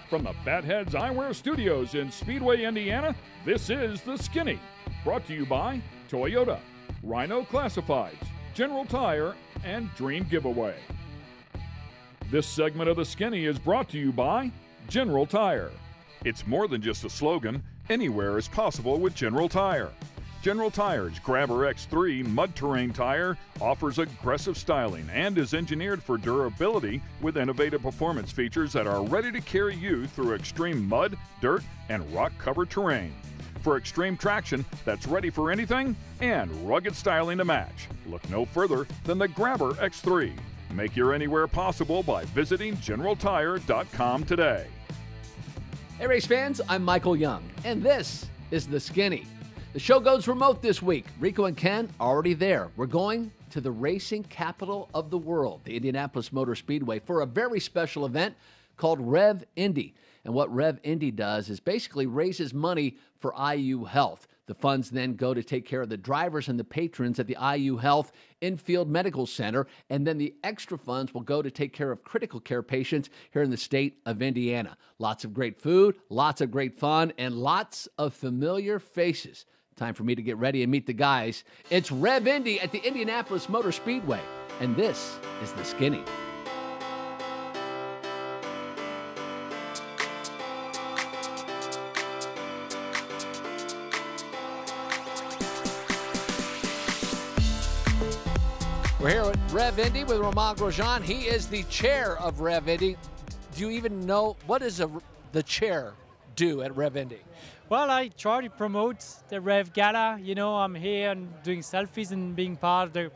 From the Fatheads Eyewear Studios in Speedway, Indiana, this is The Skinny. Brought to you by Toyota, Rhino Classifieds, General Tire, and Dream Giveaway. This segment of The Skinny is brought to you by General Tire. It's more than just a slogan. Anywhere is possible with General Tire. General Tire's Grabber X3 mud terrain tire offers aggressive styling and is engineered for durability with innovative performance features that are ready to carry you through extreme mud, dirt, and rock-covered terrain. For extreme traction that's ready for anything and rugged styling to match, look no further than the Grabber X3. Make your anywhere possible by visiting GeneralTire.com today. Hey race fans, I'm Michael Young, and this is The Skinny. The show goes remote this week. Rico and Ken are already there. We're going to the racing capital of the world, the Indianapolis Motor Speedway, for a very special event called Rev Indy. And what Rev Indy does is basically raises money for IU Health. The funds then go to take care of the drivers and the patrons at the IU Health Infield Medical Center, and then the extra funds will go to take care of critical care patients here in the state of Indiana. Lots of great food, lots of great fun, and lots of familiar faces. Time for me to get ready and meet the guys. It's Rev Indy at the Indianapolis Motor Speedway, and this is The Skinny. We're here at Rev Indy with Romain Grosjean. He is the chair of Rev Indy. Do you even know, what does the chair do at Rev Indy? Well, I try to promote the Rev Gala. You know, I'm here and doing selfies and being part of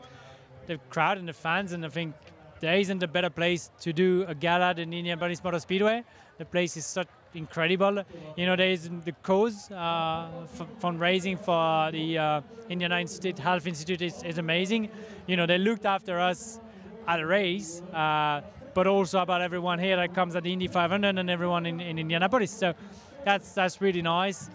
the crowd and the fans, and I think there isn't a better place to do a gala than Indianapolis Motor Speedway. The place is so incredible. You know, there is the cause fundraising for the Indiana State Health Institute is amazing. You know, they looked after us at a race, but also about everyone here that comes at the Indy 500 and everyone in Indianapolis. So that's really nice.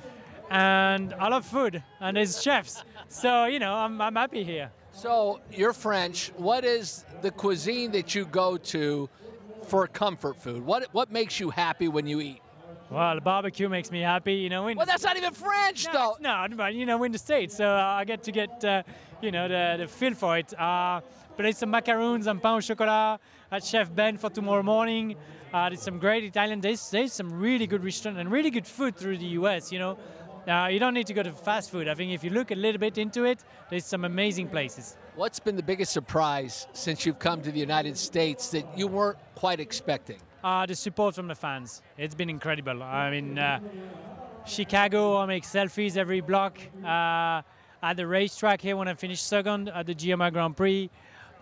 And I love food, and there's chefs. So, you know, I'm happy here. So you're French. What is the cuisine that you go to for comfort food? What makes you happy when you eat? Well, the barbecue makes me happy, you know. Well, that's not even French, though. No, but, you know, we're in the States, so I get to get, you know, the feel for it. But it's some macaroons and pain au chocolat at Chef Ben for tomorrow morning. There's some great Italian. There's some really good restaurants and really good food through the U.S., you know. You don't need to go to fast food. I think if you look a little bit into it, there's some amazing places. What's been the biggest surprise since you've come to the United States that you weren't quite expecting? The support from the fans. It's been incredible. I mean, Chicago, I make selfies every block. At the racetrack here when I finished second at the GMR Grand Prix,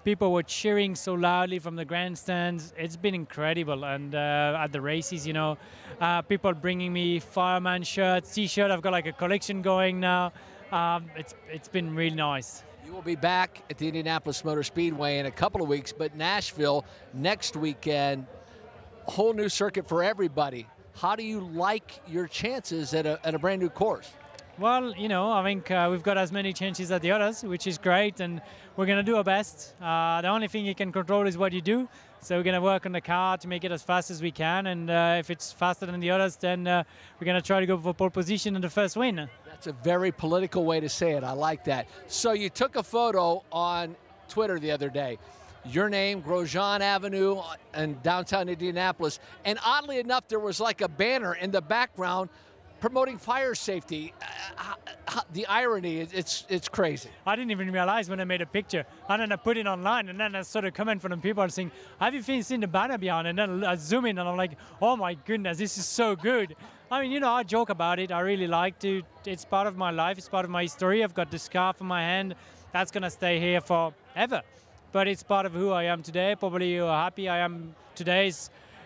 people were cheering so loudly from the grandstands. It's been incredible. And at the races, you know, people bringing me fireman shirts, T-shirt. I've got like a collection going now. It's been really nice. You will be back at the Indianapolis Motor Speedway in a couple of weeks, but Nashville next weekend, a whole new circuit for everybody. How do you like your chances at a brand new course? Well, you know, I think we've got as many chances as the others, which is great, and we're going to do our best. The only thing you can control is what you do, so we're going to work on the car to make it as fast as we can, and if it's faster than the others, then we're going to try to go for pole position and the first win. That's a very political way to say it. I like that. So you took a photo on Twitter the other day. Your name, Grosjean Avenue in downtown Indianapolis, and oddly enough, there was like a banner in the background promoting fire safety. The irony, it's crazy. I didn't even realize when I made a picture, and then I put it online, and then I started comment from the people saying, have you seen the banner behind? And then I zoom in, and I'm like, oh my goodness, this is so good. I mean, you know, I joke about it. I really like to. It's part of my life. It's part of my history. I've got the scarf on my hand. That's going to stay here forever. But it's part of who I am today. Probably how happy I am today.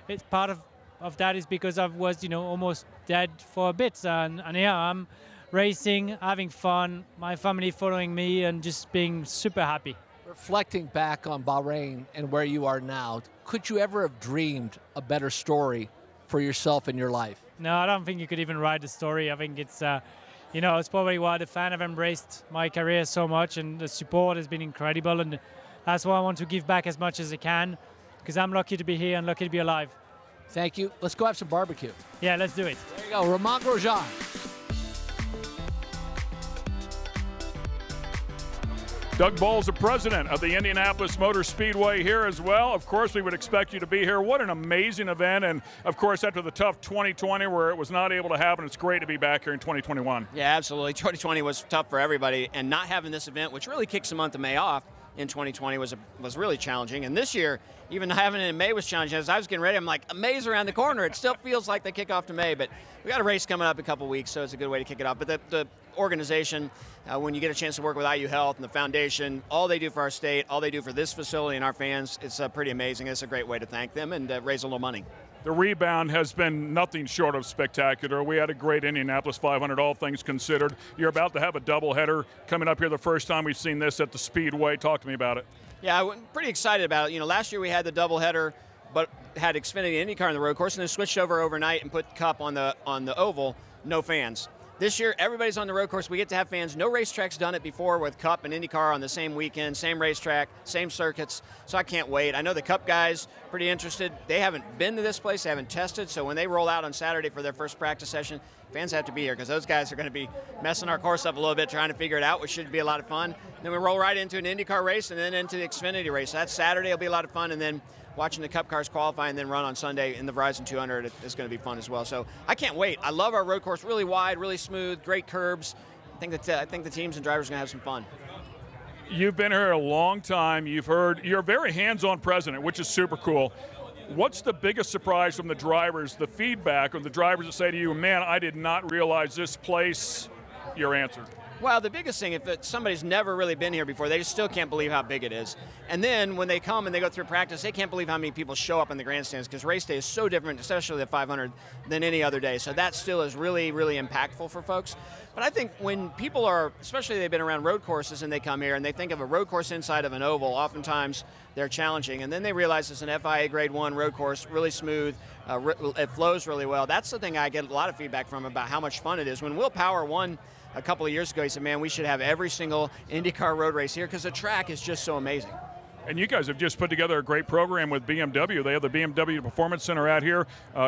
It's part of that is because I was, you know, almost dead for a bit. And here I'm racing, having fun, my family following me, and just being super happy. Reflecting back on Bahrain and where you are now, could you ever have dreamed a better story for yourself in your life? No, I don't think you could even write the story. I think it's, you know, it's probably why the fans have embraced my career so much, and the support has been incredible. And that's why I want to give back as much as I can, because I'm lucky to be here and lucky to be alive. Thank you. Let's go have some barbecue. Yeah, let's do it. There you go, Ramon Grosjean. Doug Boles, the president of the Indianapolis Motor Speedway, here as well. Of course, we would expect you to be here. What an amazing event. And, of course, after the tough 2020 where it was not able to happen, it's great to be back here in 2021. Yeah, absolutely. 2020 was tough for everybody, and not having this event, which really kicks the month of May off in 2020, was really challenging. And this year, even having it in May was challenging. As I was getting ready, I'm like, May's around the corner. It still feels like the kickoff to May, but we got a race coming up in a couple weeks, so it's a good way to kick it off. But the organization, when you get a chance to work with IU Health and the foundation, all they do for our state, all they do for this facility and our fans, it's pretty amazing. It's a great way to thank them and raise a little money. The rebound has been nothing short of spectacular. We had a great Indianapolis 500, all things considered. You're about to have a doubleheader coming up here, the first time we've seen this at the Speedway. Talk to me about it. Yeah, I'm pretty excited about it. You know, last year we had the doubleheader, but had Xfinity IndyCar on the road course, and then switched over overnight and put Cup on the oval. No fans. This year, everybody's on the road course. We get to have fans. No racetrack's done it before with Cup and IndyCar on the same weekend, same racetrack, same circuits. So I can't wait. I know the Cup guys pretty interested. They haven't been to this place. They haven't tested. So when they roll out on Saturday for their first practice session, fans have to be here because those guys are going to be messing our course up a little bit, trying to figure it out, which should be a lot of fun. Then we roll right into an IndyCar race and then into the Xfinity race. That Saturday will be a lot of fun, and then watching the Cup cars qualify and then run on Sunday in the Verizon 200 is going to be fun as well. So I can't wait. I love our road course. Really wide, really smooth, great curbs. I think the teams and drivers are going to have some fun. You've been here a long time. You're a very hands-on president, which is super cool. What's the biggest surprise from the drivers, the feedback of the drivers that say to you, man, I did not realize this place? Your answer. Well, the biggest thing, if somebody's never really been here before, they just still can't believe how big it is. And then when they come and they go through practice, they can't believe how many people show up in the grandstands because race day is so different, especially the 500, than any other day. So that still is really, really impactful for folks. But I think when people are, especially they've been around road courses and they come here and they think of a road course inside of an oval, oftentimes they're challenging. And then they realize it's an FIA Grade 1 road course, really smooth, it flows really well. That's the thing I get a lot of feedback from about how much fun it is. When Will Power won a couple of years ago, he said, man, we should have every single IndyCar road race here because the track is just so amazing. And you guys have just put together a great program with BMW. They have the BMW Performance Center out here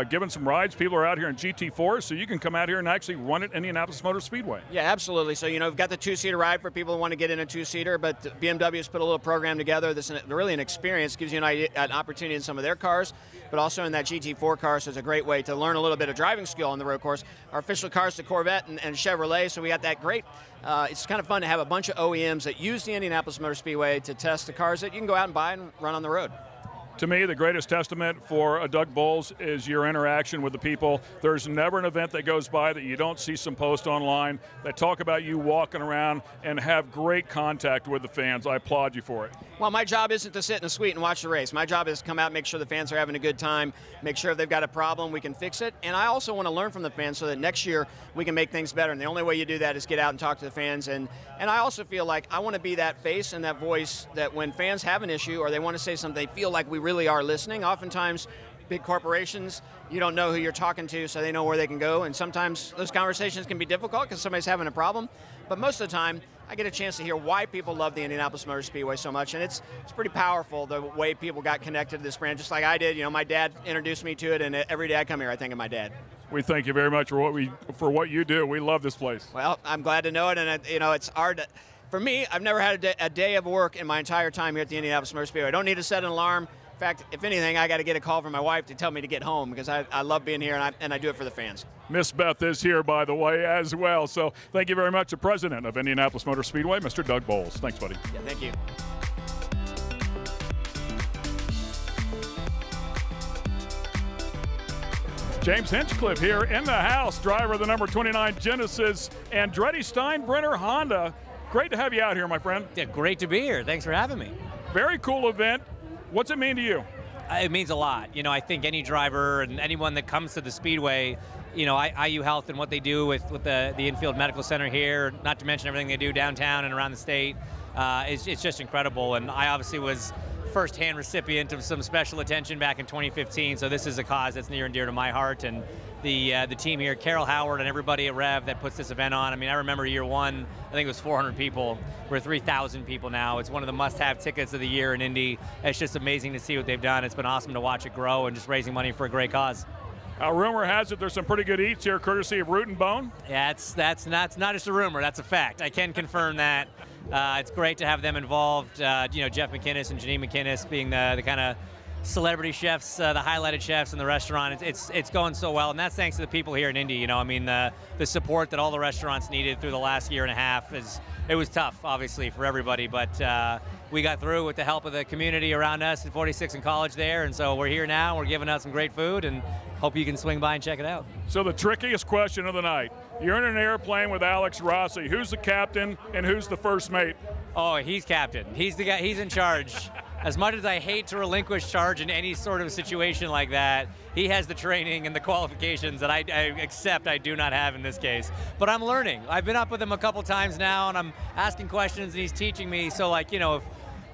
giving some rides. People are out here in GT4, so you can come out here and actually run at Indianapolis Motor Speedway. Yeah, absolutely. So, we've got the two-seater ride for people who want to get in a two-seater, but BMW has put a little program together. This is really an experience, gives you an opportunity in some of their cars, but also in that GT4 car, so it's a great way to learn a little bit of driving skill on the road course. Our official cars, the Corvette and Chevrolet, so we got that great. It's kind of fun to have a bunch of OEMs that use the Indianapolis Motor Speedway to test the cars that you can go out and buy and run on the road. To me, the greatest testament for Doug Boles is your interaction with the people. There's never an event that goes by that you don't see some post online that talk about you walking around and have great contact with the fans. I applaud you for it. Well, my job isn't to sit in a suite and watch the race. My job is to come out and make sure the fans are having a good time, make sure if they've got a problem, we can fix it. And I also want to learn from the fans so that next year we can make things better. And the only way you do that is get out and talk to the fans. And I also feel like I want to be that face and that voice that when fans have an issue or they want to say something, they feel like we really are listening. Oftentimes, big corporations, you don't know who you're talking to, so they know where they can go. And sometimes those conversations can be difficult because somebody's having a problem. But most of the time, I get a chance to hear why people love the Indianapolis Motor Speedway so much. And it's pretty powerful, the way people got connected to this brand, just like I did. My dad introduced me to it, and every day I come here, I think of my dad. We thank you very much for what you do. We love this place. Well, I'm glad to know it, and it's hard for me. I've never had a day of work in my entire time here at the Indianapolis Motor Speedway. I don't need to set an alarm. In fact, if anything, I got to get a call from my wife to tell me to get home because I love being here and I do it for the fans. Miss Beth is here, by the way, as well. So thank you very much, the president of Indianapolis Motor Speedway, Mr. Doug Boles. Thanks, buddy. Yeah, thank you. James Hinchcliffe here in the house, driver of the number 29 Genesis Andretti Steinbrenner Honda. Great to have you out here, my friend. Yeah, great to be here. Thanks for having me. Very cool event. What's it mean to you? It means a lot. I think any driver and anyone that comes to the Speedway, IU Health and what they do with the infield medical center here, not to mention everything they do downtown and around the state, it's just incredible. And I obviously was first-hand recipient of some special attention back in 2015, so this is a cause that's near and dear to my heart. And the team here, Carol Howard and everybody at Rev that puts this event on. I mean, I remember year one, I think it was 400 people. We're 3,000 people now. It's one of the must-have tickets of the year in Indy. It's just amazing to see what they've done. It's been awesome to watch it grow and just raising money for a great cause. Rumor has it there's some pretty good eats here, courtesy of Root and Bone. Yeah, that's not just a rumor. That's a fact. I can confirm that. It's great to have them involved. Jeff McInnes and Janine McInnes being the kind of celebrity chefs, the highlighted chefs in the restaurant. It's going so well, and that's thanks to the people here in Indy. The support that all the restaurants needed through the last year and a half it was tough, obviously, for everybody, but we got through with the help of the community around us at 46 and College there, and so we're here now. We're giving out some great food, and hope you can swing by and check it out. So the trickiest question of the night: you're in an airplane with Alex Rossi. Who's the captain and who's the first mate? Oh, he's captain. He's the guy. He's in charge. As much as I hate to relinquish charge in any sort of situation like that, he has the training and the qualifications that I accept I do not have in this case. But I'm learning. I've been up with him a couple times now, and I'm asking questions, and he's teaching me. So, if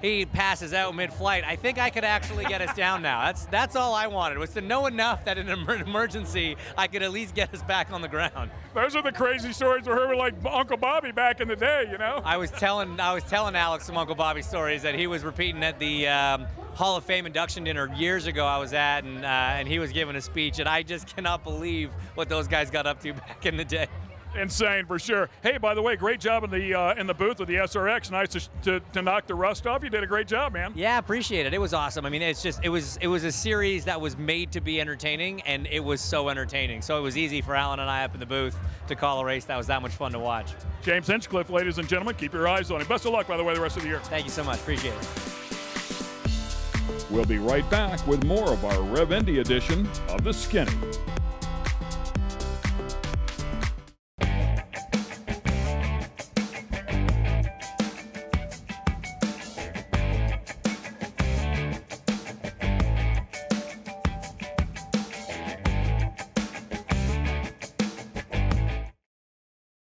he passes out mid-flight, I think I could actually get us down now. That's all I wanted, was to know enough that in an emergency, I could at least get us back on the ground. Those are the crazy stories we heard with, like, Uncle Bobby back in the day, I was telling Alex some Uncle Bobby stories that he was repeating at the Hall of Fame induction dinner years ago I was at, and he was giving a speech, and I just cannot believe what those guys got up to back in the day. Insane for sure. Hey, by the way, great job in the booth with the SRX. Nice to knock the rust off. You did a great job, man. Yeah, appreciate it. It was awesome. I mean, it was a series that was made to be entertaining, and it was so entertaining. So it was easy for Alan and I up in the booth to call a race that was that much fun to watch. James Hinchcliffe, ladies and gentlemen, keep your eyes on him. Best of luck, by the way, the rest of the year. Thank you so much. Appreciate it. We'll be right back with more of our Rev Indy edition of The Skinny.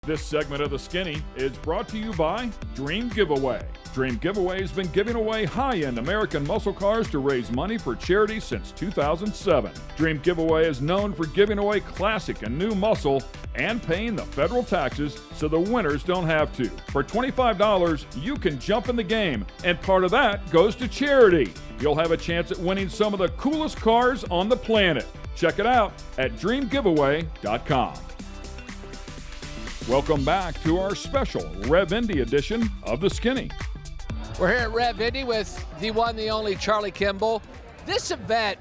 This segment of The Skinny is brought to you by Dream Giveaway. Dream Giveaway has been giving away high-end American muscle cars to raise money for charity since 2007. Dream Giveaway is known for giving away classic and new muscle and paying the federal taxes so the winners don't have to. For $25, you can jump in the game, and part of that goes to charity. You'll have a chance at winning some of the coolest cars on the planet. Check it out at dreamgiveaway.com. Welcome back to our special Rev Indy edition of The Skinny. We're here at Rev Indy with the one, the only Charlie Kimball. This event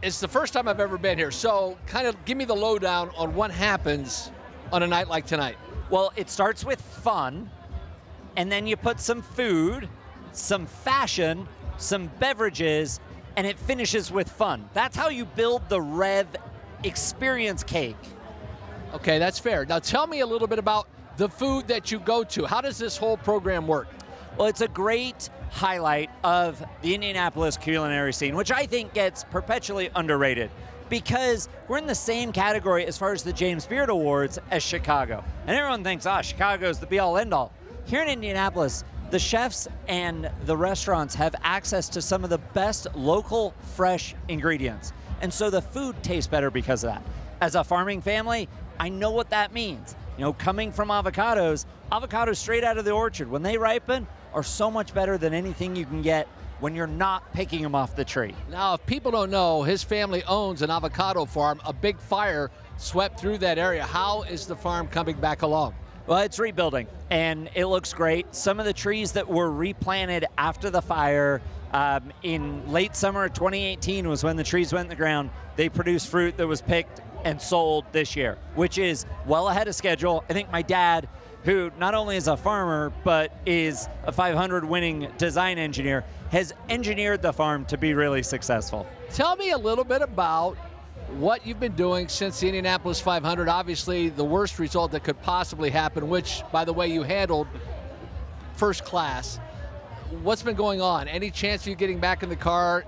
is the first time I've ever been here, so kind of give me the lowdown on what happens on a night like tonight. Well, it starts with fun, and then you put some food, some fashion, some beverages, and it finishes with fun. That's how you build the Rev experience cake. Okay, that's fair. Now tell me a little bit about the food that you go to. How does this whole program work? Well, it's a great highlight of the Indianapolis culinary scene, which I think gets perpetually underrated because we're in the same category as far as the James Beard Awards as Chicago. And everyone thinks, Chicago's the be-all, end-all. Here in Indianapolis, the chefs and the restaurants have access to some of the best local, fresh ingredients. And so the food tastes better because of that. As a farming family, I know what that means. Coming from avocados straight out of the orchard, when they ripen, are so much better than anything you can get when you're not picking them off the tree. Now, if people don't know, his family owns an avocado farm. A big fire swept through that area. How is the farm coming back along? Well, it's rebuilding, and it looks great. Some of the trees that were replanted after the fire in late summer of 2018 was when the trees went in the ground. They produced fruit that was picked and sold this year, which is well ahead of schedule. I think my dad, who not only is a farmer, but is a 500 winning design engineer, has engineered the farm to be really successful. Tell me a little bit about what you've been doing since the Indianapolis 500. Obviously, the worst result that could possibly happen, which, by the way, you handled first class. What's been going on? Any chance of you getting back in the car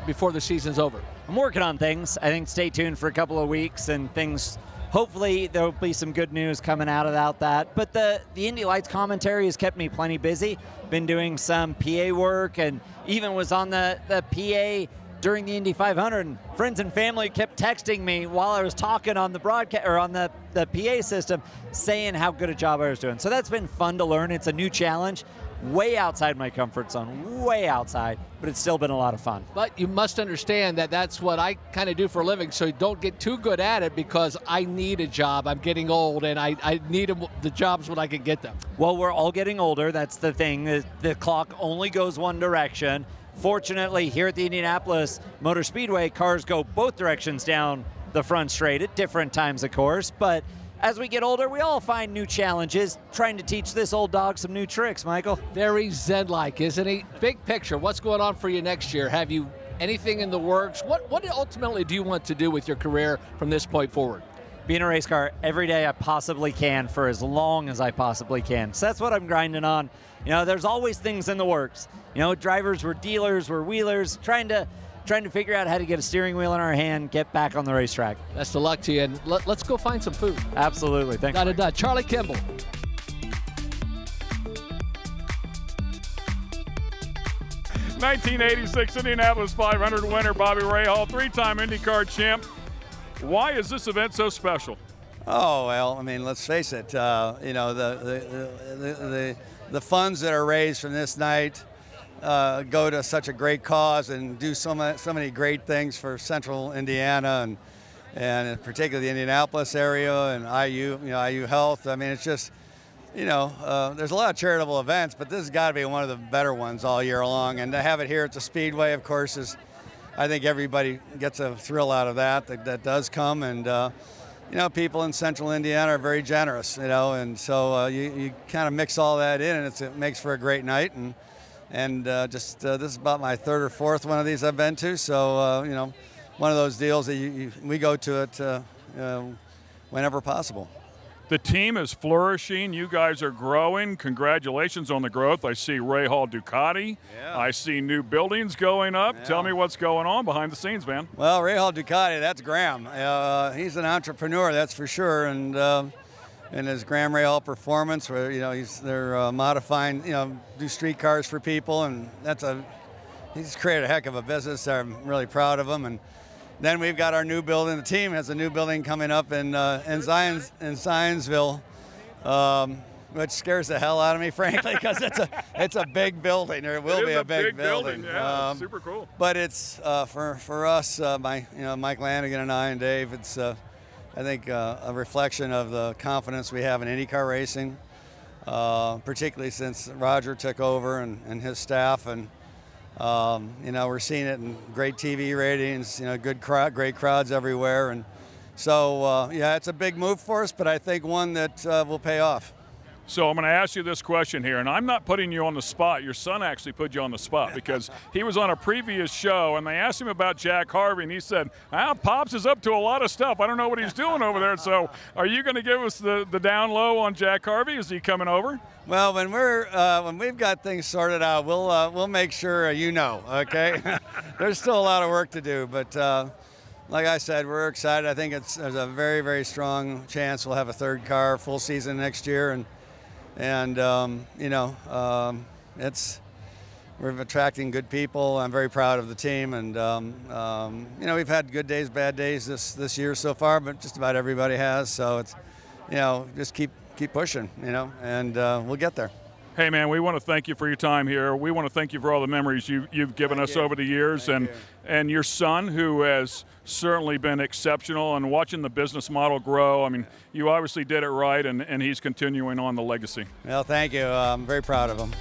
before the season's over? I'm working on things. I think stay tuned for a couple of weeks and things hopefully there'll be some good news coming out about that. But the Indy Lights commentary has kept me plenty busy. Been doing some PA work, and even was on the PA during the Indy 500. And friends and family kept texting me while I was talking on the broadcast or on the PA system, saying how good a job I was doing. So that's been fun to learn. It's a new challenge, way outside my comfort zone, way outside, but it's still been a lot of fun. But you must understand that that's what I kind of do for a living, so don't get too good at it, because I need a job. I'm getting old, and I need the jobs when I can get them. Well, we're all getting older. That's the thing. The clock only goes one direction. Fortunately, here at the Indianapolis Motor Speedway, cars go both directions down the front straight at different times, of course, but as we get older, we all find new challenges, trying to teach this old dog some new tricks, Michael. Very Zen-like, isn't he? Big picture, what's going on for you next year? Have you anything in the works? What ultimately do you want to do with your career from this point forward? Be in a race car every day I possibly can for as long as I possibly can. So that's what I'm grinding on. You know, there's always things in the works. You know, drivers, we're dealers, we're wheelers, trying to figure out how to get a steering wheel in our hand, get back on the racetrack. Best of luck to you, and let's go find some food. Absolutely. Thanks. Got it done. Charlie Kimball. '86 Indianapolis 500 winner Bobby Rahal, three-time IndyCar champ. Why is this event so special? Oh, well, I mean, let's face it. You know, the funds that are raised from this night go to such a great cause and do so many great things for Central Indiana and particularly the Indianapolis area and IU Health. I mean, it's just, you know, there's a lot of charitable events, but this has got to be one of the better ones all year long. And to have it here at the Speedway, of course, I think everybody gets a thrill out of that does come. And, you know, people in Central Indiana are very generous, you know, and so you kind of mix all that in, and it makes for a great night. And this is about my third or fourth one of these I've been to, so you know, one of those deals that we go to it whenever possible. The team is flourishing. You guys are growing. Congratulations on the growth. I see Rahal Ducati. Yeah. I see new buildings going up. Yeah. Tell me what's going on behind the scenes, man. Well, Rahal Ducati, that's Graham. He's an entrepreneur, that's for sure, and his Graham Rahal Performance, where they're modifying, do street cars for people, and he's created a heck of a business. I'm really proud of him. And then we've got our new building. The team has a new building coming up in Zionsville, which scares the hell out of me, frankly, because it's a big building. It will be a big building. Yeah, super cool. But it's for us, Mike Lanigan and I and Dave. It's I think a reflection of the confidence we have in IndyCar racing, particularly since Roger took over and his staff, and we're seeing it in great TV ratings, great crowds everywhere, and so it's a big move for us, but I think one that will pay off. So I'm going to ask you this question here, and I'm not putting you on the spot. Your son actually put you on the spot because he was on a previous show, and they asked him about Jack Harvey, and he said, Pops is up to a lot of stuff. I don't know what he's doing over there. So are you going to give us the down low on Jack Harvey? Is he coming over? Well, when we've got things sorted out, we'll make sure okay? There's still a lot of work to do, but like I said, we're excited. I think there's a very, very strong chance we'll have a third car full season next year, and we're attracting good people. I'm very proud of the team, and we've had good days, bad days this year so far, but just about everybody has. So it's just keep pushing, and we'll get there. Hey, man, we want to thank you for your time here. We want to thank you for all the memories you've given us over the years, and your son, who has certainly been exceptional, and watching the business model grow. I mean, you obviously did it right, and he's continuing on the legacy. Well, thank you. I'm very proud of him.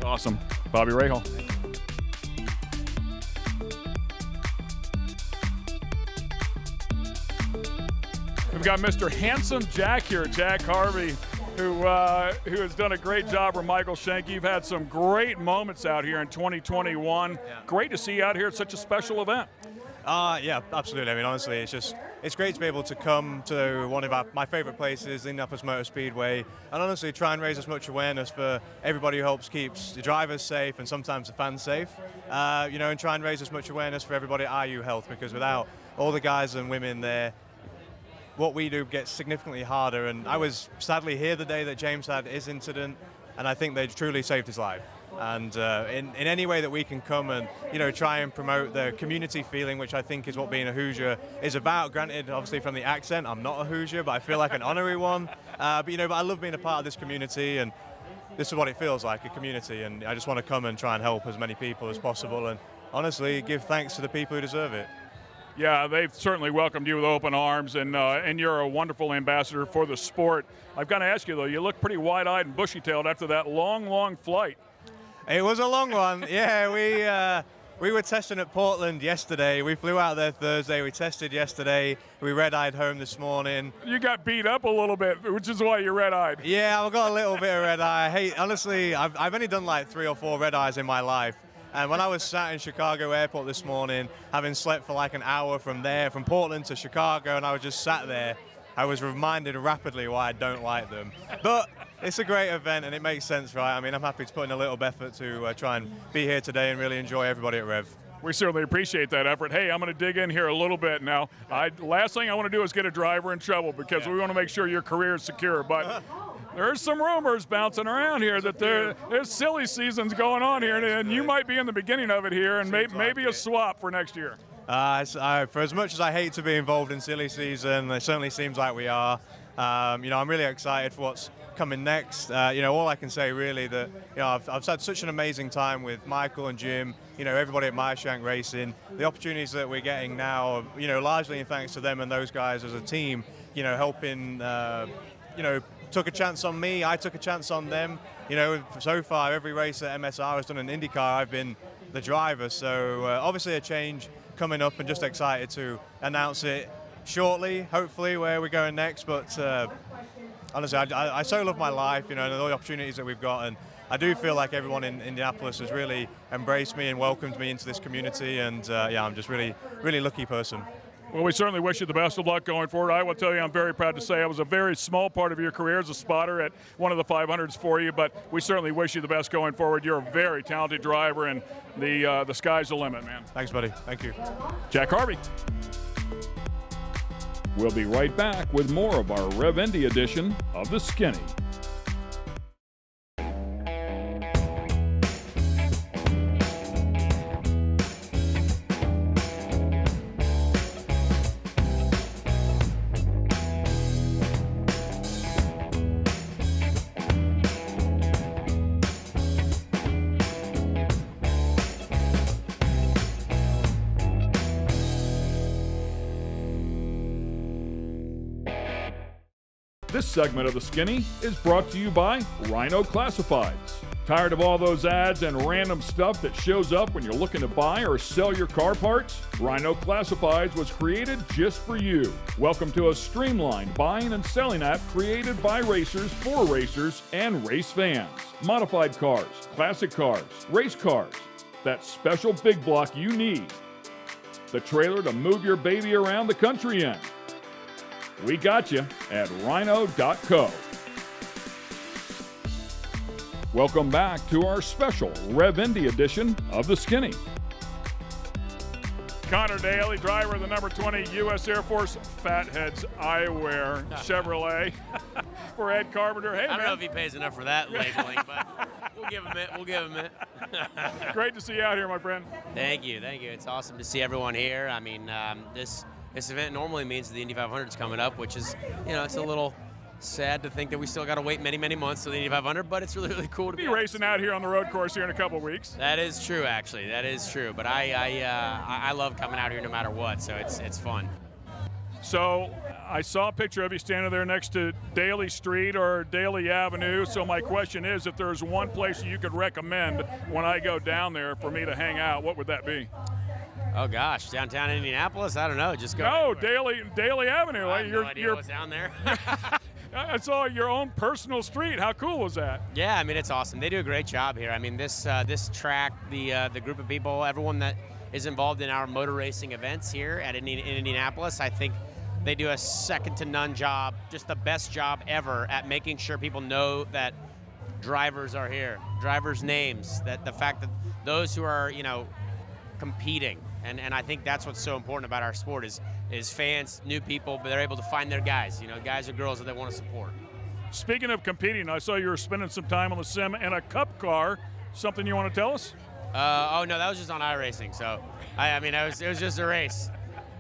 Awesome. Bobby Rahal. We've got Mr. Handsome Jack here, Jack Harvey, who has done a great job with Michael Shank. You've had some great moments out here in 2021. Yeah. Great to see you out here at such a special event. Yeah, absolutely. I mean, honestly, it's great to be able to come to one of my favorite places, Indianapolis Motor Speedway, and honestly try and raise as much awareness for everybody who helps keeps the drivers safe and sometimes the fans safe. And try and raise as much awareness for everybody at IU Health, because without all the guys and women there what we do gets significantly harder. And I was sadly here the day that James had his incident, and I think they truly saved his life. And in any way that we can come and, you know, try and promote the community feeling, which I think is what being a Hoosier is about. Granted, obviously from the accent, I'm not a Hoosier, but I feel like an honorary one. But, you know, but I love being a part of this community, and this is what it feels like, a community. And I just want to come and try and help as many people as possible, and honestly give thanks to the people who deserve it. Yeah, they've certainly welcomed you with open arms, and you're a wonderful ambassador for the sport. I've got to ask you, though, you look pretty wide-eyed and bushy-tailed after that long, long flight. It was a long one. Yeah, we were testing at Portland yesterday. We flew out there Thursday. We tested yesterday. We red-eyed home this morning. You got beat up a little bit, which is why you're red-eyed. Yeah, I've got a little bit of red-eye. Hey, honestly, I've only done like 3 or 4 red-eyes in my life. And when I was sat in Chicago airport this morning, having slept for like an hour from Portland to Chicago, and I was just sat there, I was reminded rapidly why I don't like them. But it's a great event, and it makes sense, right? I mean, I'm happy to put in a little effort to try and be here today and really enjoy everybody at Rev. We certainly appreciate that effort. Hey, I'm going to dig in here a little bit now. Last thing I want to do is get a driver in trouble, because we want to make sure your career is secure. But there's some rumors bouncing around here that there's silly seasons going on here, and you might be in the beginning of it here, and maybe a swap for next year. For as much as I hate to be involved in silly season, it certainly seems like we are. You know, I'm really excited for what's coming next. You know, all I can say really that, you know, I've had such an amazing time with Michael and Jim, you know, everybody at Meyershank Racing. The opportunities that we're getting now, you know, largely in thanks to them and those guys as a team, you know, helping, you know, took a chance on me, I took a chance on them. You know, so far every race that MSR has done in IndyCar, I've been the driver. So obviously a change coming up, and just excited to announce it shortly, hopefully, where we're going next. But honestly, I so love my life, you know, and all the opportunities that we've got, and I do feel like everyone in Indianapolis has really embraced me and welcomed me into this community, and yeah, I'm just really, really lucky person. Well, we certainly wish you the best of luck going forward. I will tell you, I'm very proud to say I was a very small part of your career as a spotter at one of the 500s for you, but we certainly wish you the best going forward. You're a very talented driver, and the sky's the limit, man. Thanks, buddy. Thank you. Jack Harvey. We'll be right back with more of our Rev Indy edition of The Skinny. This segment of The Skinny is brought to you by Rhino Classifieds. Tired of all those ads and random stuff that shows up when you're looking to buy or sell your car parts? Rhino Classifieds was created just for you. Welcome to a streamlined buying and selling app created by racers for racers and race fans. Modified cars, classic cars, race cars, that special big block you need. The trailer to move your baby around the country in. We got you at rhino.co. Welcome back to our special Rev Indy edition of The Skinny. Connor Daly, driver of the number 20 U.S. Air Force Fatheads Eyewear Chevrolet for Ed Carpenter. Hey, I don't know if he pays enough for that labeling, but we'll give him it. We'll give him it. Great to see you out here, my friend. Thank you. Thank you. It's awesome to see everyone here. I mean, this event normally means the Indy 500 is coming up, which is, you know, it's a little sad to think that we still got to wait many, many months to the Indy 500, but it's really, really cool to be racing out here on the road course here in a couple of weeks. That is true, actually. That is true. But I love coming out here no matter what, so it's fun. So I saw a picture of you standing there next to Daly Street or Daly Avenue. So my question is, if there's one place you could recommend when I go down there for me to hang out, what would that be? Oh gosh, downtown Indianapolis? I don't know. Just go. No, Daly Avenue. I have no idea what's down there. I saw your own personal street. How cool was that? Yeah, I mean, it's awesome. They do a great job here. I mean, this track, the group of people, everyone that is involved in our motor racing events here in Indianapolis, I think they do a second-to-none job, just the best job ever at making sure people know that drivers are here, drivers' names, that the fact that those who are, you know, competing And I think that's what's so important about our sport is fans, new people, but they're able to find their guys, guys or girls that they want to support. Speaking of competing, I saw you were spending some time on the sim in a cup car. Something you want to tell us? Oh no, that was just on iRacing. So, it was just a race.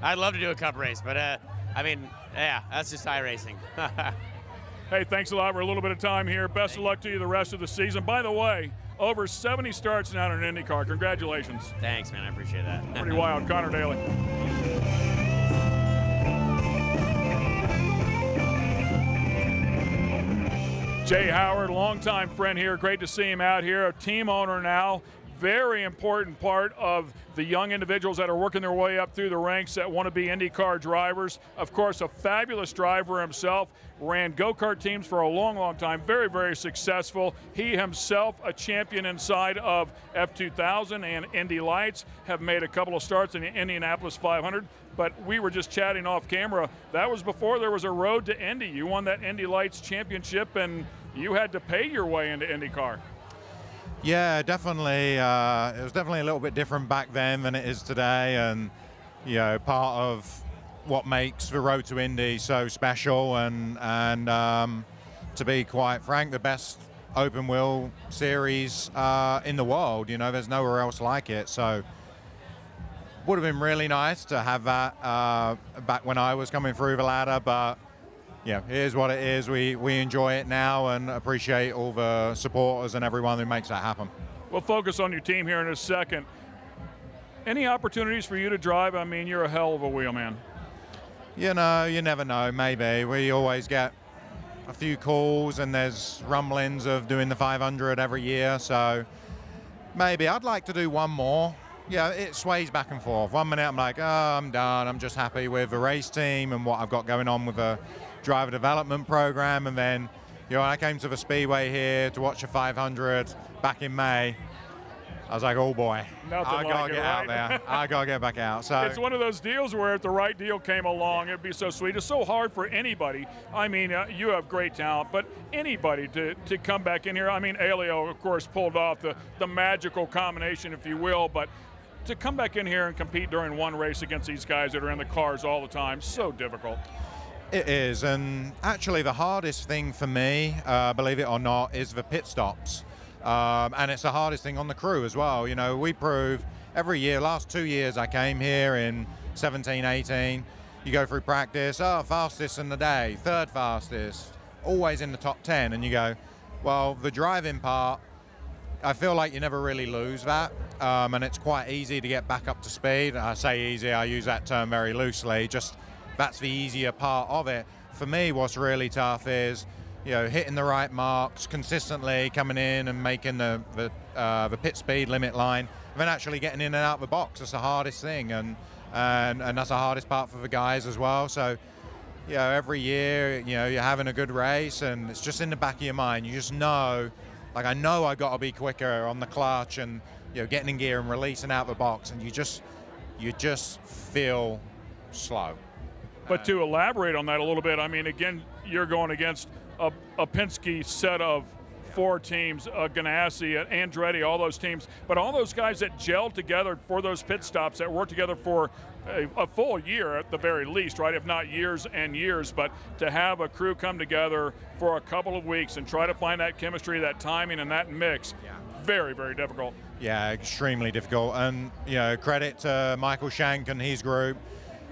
I'd love to do a cup race, but yeah, that's just iRacing. Hey, thanks a lot for a little bit of time here. Best of luck to you the rest of the season. By the way, over 70 starts now in IndyCar. Congratulations. Thanks, man. I appreciate that. Pretty wild. Connor Daly. Jay Howard, longtime friend here. Great to see him out here. A team owner now. Very important part of the young individuals that are working their way up through the ranks that want to be IndyCar drivers. Of course, a fabulous driver himself. Ran go-kart teams for a long, long time. Very, very successful. He himself, a champion inside of F2000 and Indy Lights, have made a couple of starts in the Indianapolis 500. But we were just chatting off camera. That was before there was a road to Indy. You won that Indy Lights championship, and you had to pay your way into IndyCar. Yeah, definitely. It was definitely a little bit different back then than it is today, and part of what makes the road to Indy so special, and to be quite frank, the best open wheel series in the world. There's nowhere else like it. So would have been really nice to have that back when I was coming through the ladder, but yeah, it is what it is. We enjoy it now and appreciate all the supporters and everyone who makes that happen. We'll focus on your team here in a second. Any opportunities for you to drive? I mean, you're a hell of a wheelman. You never know. Maybe. We always get a few calls, and there's rumblings of doing the 500 every year, so maybe. I'd like to do one more. Yeah, it sways back and forth. 1 minute I'm like, oh, I'm done. I'm just happy with the race team and what I've got going on with the driver development program. And then, I came to the Speedway here to watch a 500 back in May. I was like, oh boy, I gotta get out there. I gotta get back out. So it's one of those deals where if the right deal came along, it'd be so sweet. It's so hard for anybody. I mean, you have great talent, but anybody to come back in here. I mean, Elio, of course, pulled off the magical combination, if you will, but to come back in here and compete during one race against these guys that are in the cars all the time, so difficult. It is, and actually the hardest thing for me, believe it or not, is the pit stops. And it's the hardest thing on the crew as well. We prove every year, last 2 years I came here in 17, 18, you go through practice, fastest in the day, third fastest, always in the top 10, and you go, well, the driving part, I feel like you never really lose that, and it's quite easy to get back up to speed. I say easy, I use that term very loosely, just that's the easier part of it. For me, what's really tough is hitting the right marks consistently, coming in and making the pit speed limit line, and then actually getting in and out of the box. That's the hardest thing, and that's the hardest part for the guys as well. So, every year, you're having a good race, and it's just in the back of your mind. You just know, like I know I got to be quicker on the clutch, and getting in gear and releasing out of the box, and you just feel slow. But to elaborate on that a little bit, I mean, again, you're going against a Penske set of 4 teams, Ganassi, Andretti, all those teams, but all those guys that gelled together for those pit stops, that worked together for a full year at the very least, right? If not years and years, but to have a crew come together for a couple of weeks and try to find that chemistry, that timing, and that mix, very, very difficult. Yeah, extremely difficult. And, credit to Michael Shank and his group.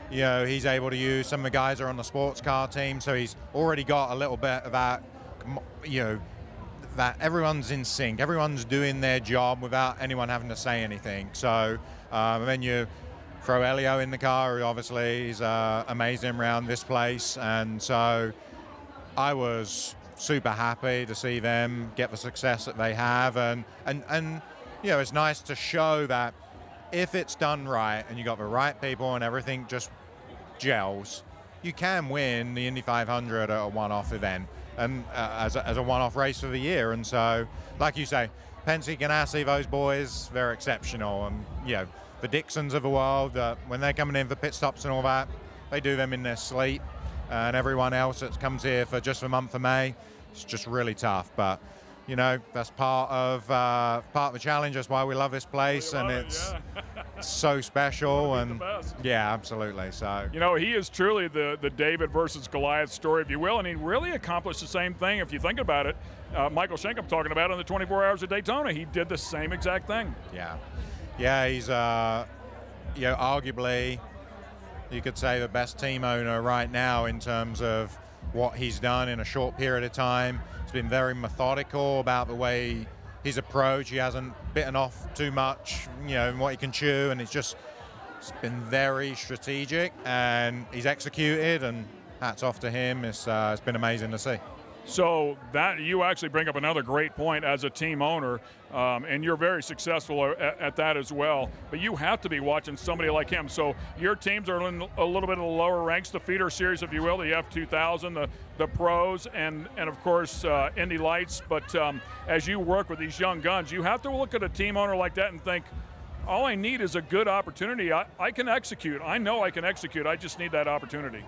He's able to use, some of the guys are on the sports car team, so he's already got a little bit of that, that everyone's in sync, everyone's doing their job without anyone having to say anything. So then you throw Elio in the car, who obviously is amazing around this place, and so I was super happy to see them get the success that they have, and it's nice to show that if it's done right and you got the right people and everything just gels, you can win the Indy 500 at a one-off event and as a one-off race of the year. And so, like you say, Penske, Ganassi, those boys, they're exceptional. And the Dixons of the world, when they're coming in for pit stops and all that, they do them in their sleep. And everyone else that comes here for just the month of May, it's just really tough. But you know, that's part of the challenge. That's why we love this place, and it's so special. And yeah, absolutely. So you know, he is truly the David versus Goliath story, if you will, and he really accomplished the same thing. If you think about it, Michael Shank, I'm talking about, on the 24 Hours of Daytona, he did the same exact thing. Yeah, he's you know, arguably, you could say the best team owner right now in terms of what he's done in a short period of time. He's been very methodical about the way his approach. He hasn't bitten off too much, you know, in what he can chew, and it's been very strategic, and he's executed, and hats off to him. It's been amazing to see. So that you actually bring up another great point as a team owner, and you're very successful at that as well. But you have to be watching somebody like him. So your teams are in a little bit of the lower ranks, the feeder series, if you will, the F2000, the pros, and of course Indy Lights. But as you work with these young guns, you have to look at a team owner like that and think, all I need is a good opportunity. I can execute. I know I can execute. I just need that opportunity.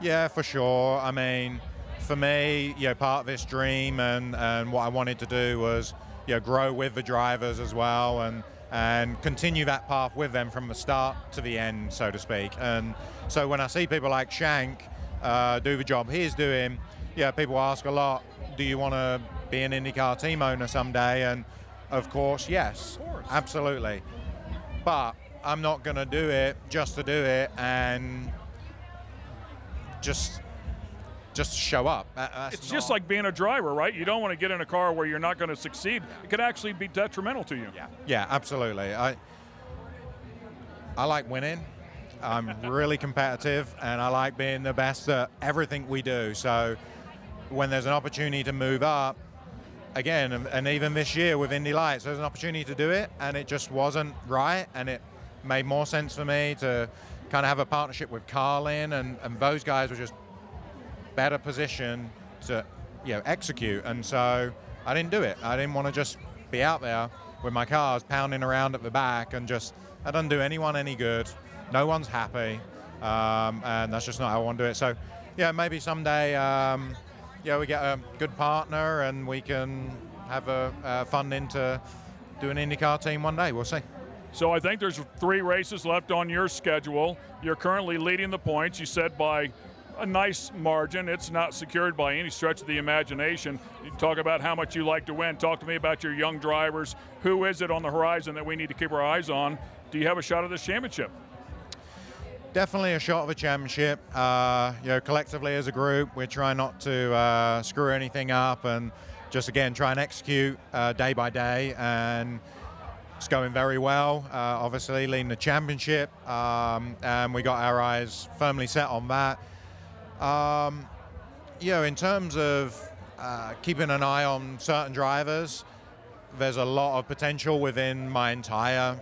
Yeah, for sure. I mean, for me, you know, part of this dream and what I wanted to do was, you know, grow with the drivers as well, and continue that path with them from the start to the end, so to speak. And so when I see people like Shank do the job he's doing, yeah, people ask a lot, do you want to be an IndyCar team owner someday? And of course, yes, absolutely. But I'm not going to do it just to do it and just show up. It's just like being a driver, right? You don't want to get in a car where you're not going to succeed. It could actually be detrimental to you. Yeah, absolutely. I like winning. I'm really competitive, and I like being the best at everything we do. So when there's an opportunity to move up, again, and even this year with Indy Lights, there's an opportunity to do it, and it just wasn't right, and it made more sense for me to kind of have a partnership with Carlin, and those guys were just better position to, you know, execute. And so I didn't do it. I didn't want to just be out there with my cars pounding around at the back, and just, that doesn't do anyone any good. No one's happy, and that's just not how I want to do it. So yeah, maybe someday yeah, we get a good partner and we can have a funding to do an IndyCar team one day. We'll see. So I think there's 3 races left on your schedule. You're currently leading the points, you said, by a nice margin. It's not secured by any stretch of the imagination. You talk about how much you like to win. Talk to me about your young drivers. Who is it on the horizon that we need to keep our eyes on? Do you have a shot at this championship? Definitely a shot of a championship. You know, collectively as a group, we're trying not to screw anything up, and just, again, try and execute day by day. And it's going very well, obviously leading the championship, and we got our eyes firmly set on that. You know, in terms of keeping an eye on certain drivers, there's a lot of potential within my entire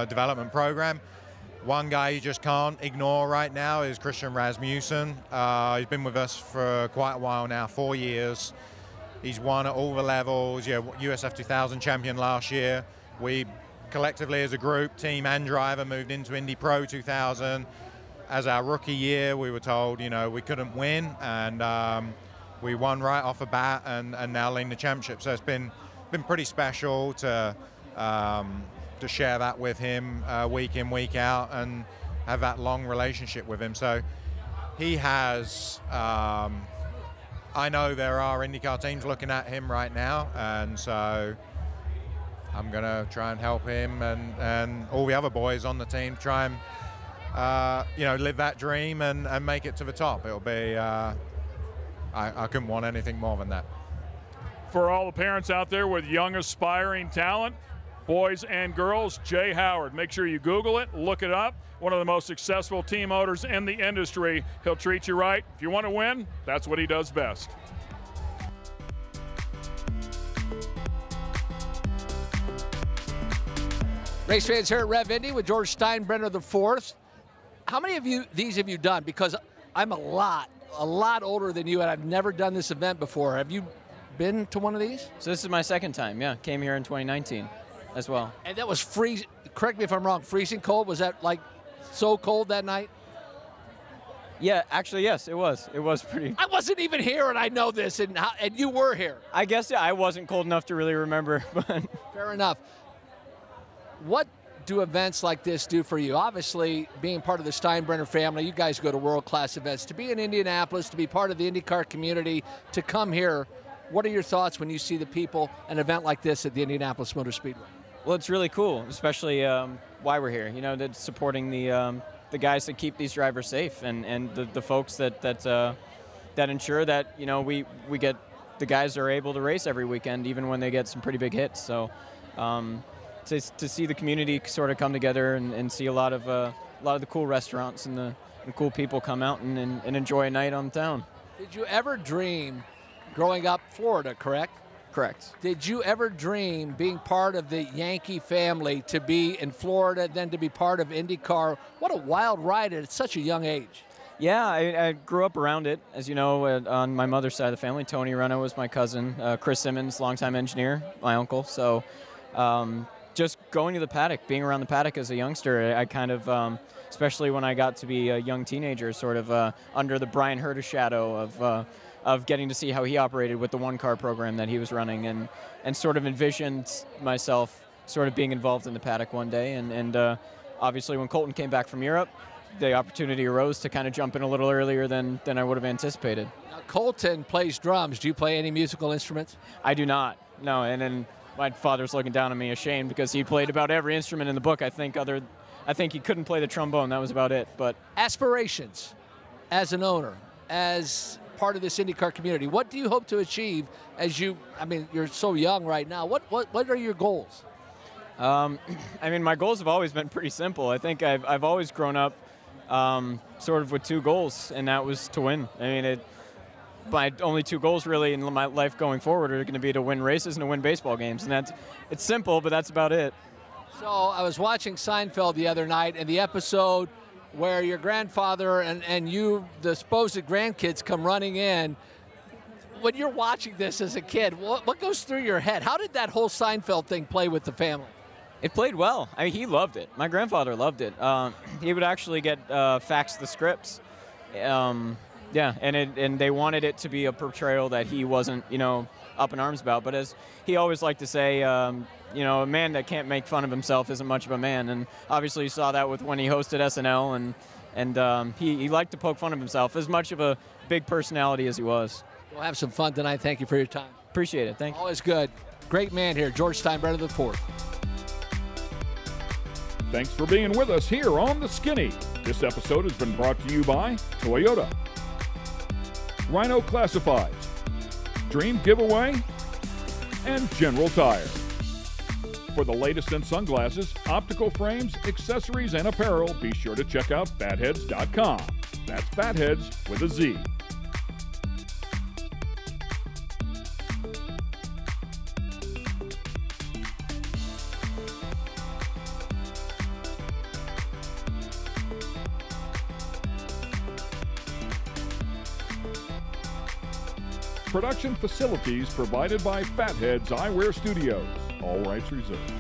development program. One guy you just can't ignore right now is Christian Rasmussen. He's been with us for quite a while now, 4 years. He's won at all the levels, you know, USF 2000 champion last year. We collectively as a group, team and driver, moved into Indy Pro 2000. As our rookie year, we were told, you know, we couldn't win, and we won right off the bat, and now leading the championship. So it's been pretty special to share that with him week in, week out, and have that long relationship with him. So he has, I know there are IndyCar teams looking at him right now, and so I'm going to try and help him and all the other boys on the team try and you know, live that dream and make it to the top. It'll be, I couldn't want anything more than that. For all the parents out there with young aspiring talent, boys and girls, Jay Howard, make sure you Google it, look it up. One of the most successful team owners in the industry. He'll treat you right. If you want to win, that's what he does best. Race fans here at Rev Indy with George Steinbrenner IV. How many of these have you done? Because I'm a lot older than you, and I've never done this event before. Have you been to one of these? So this is my second time, yeah. Came here in 2019 as well. And that was freezing, correct me if I'm wrong, freezing cold? Was that like so cold that night? Yeah, actually, yes, it was. It was pretty. I wasn't even here, and I know this, and you were here. I guess I wasn't cold enough to really remember, but Fair enough. What do events like this do for you? Obviously, being part of the Steinbrenner family, you guys go to world-class events. To be in Indianapolis, to be part of the IndyCar community, to come here, what are your thoughts when you see the people, an event like this at the Indianapolis Motor Speedway? well, it's really cool, especially why we're here. You know, that's supporting the guys that keep these drivers safe, and the folks that ensure that, you know, we get the guys that are able to race every weekend, even when they get some pretty big hits. So to see the community sort of come together and see a lot of the cool restaurants and the cool people come out and enjoy a night on town. Did you ever dream, growing up Florida, correct? Correct. Did you ever dream, being part of the Yankee family, to be in Florida, then to be part of IndyCar? What a wild ride at such a young age. Yeah, I grew up around it. As you know, on my mother's side of the family, Tony Renno was my cousin. Chris Simmons, longtime engineer, my uncle. So just going to the paddock, being around the paddock as a youngster, I kind of, especially when I got to be a young teenager, sort of under the Brian Herta shadow of getting to see how he operated with the one-car program that he was running, and sort of envisioned myself sort of being involved in the paddock one day. And obviously when Colton came back from Europe, the opportunity arose to kind of jump in a little earlier than I would have anticipated. Now, Colton plays drums. Do you play any musical instruments? I do not, no. And then my father's looking down on me ashamed because he played about every instrument in the book, I think he couldn't play the trombone. That was about it. But aspirations as an owner, as part of this IndyCar community, what do you hope to achieve as you're so young right now? What are your goals? I mean, my goals have always been pretty simple. I think I've always grown up sort of with two goals, and that was to win. I mean, my only two goals really in my life going forward are going to be to win races and to win baseball games, and it's simple, but that's about it. So I was watching Seinfeld the other night, and the episode where your grandfather and you, the supposed grandkids, come running in. When you're watching this as a kid, what goes through your head? How did that whole Seinfeld thing play with the family? It played well. I mean, he loved it. My grandfather loved it. He would actually get faxed the scripts. Yeah, and they wanted it to be a portrayal that he wasn't, up in arms about. But as he always liked to say, a man that can't make fun of himself isn't much of a man. And obviously you saw that with when he hosted SNL, and he liked to poke fun of himself, as much of a big personality as he was. We'll have some fun tonight. Thank you for your time. Appreciate it. Thank you. Always good. Great man here, George Steinbrenner IV. Thanks for being with us here on The Skinny. This episode has been brought to you by Toyota, Rhino Classifieds, Dream Giveaway, and General Tire. For the latest in sunglasses, optical frames, accessories, and apparel, be sure to check out fatheads.com. That's Fatheads with a Z. Production facilities provided by Fatheads Eyewear Studios. All rights reserved.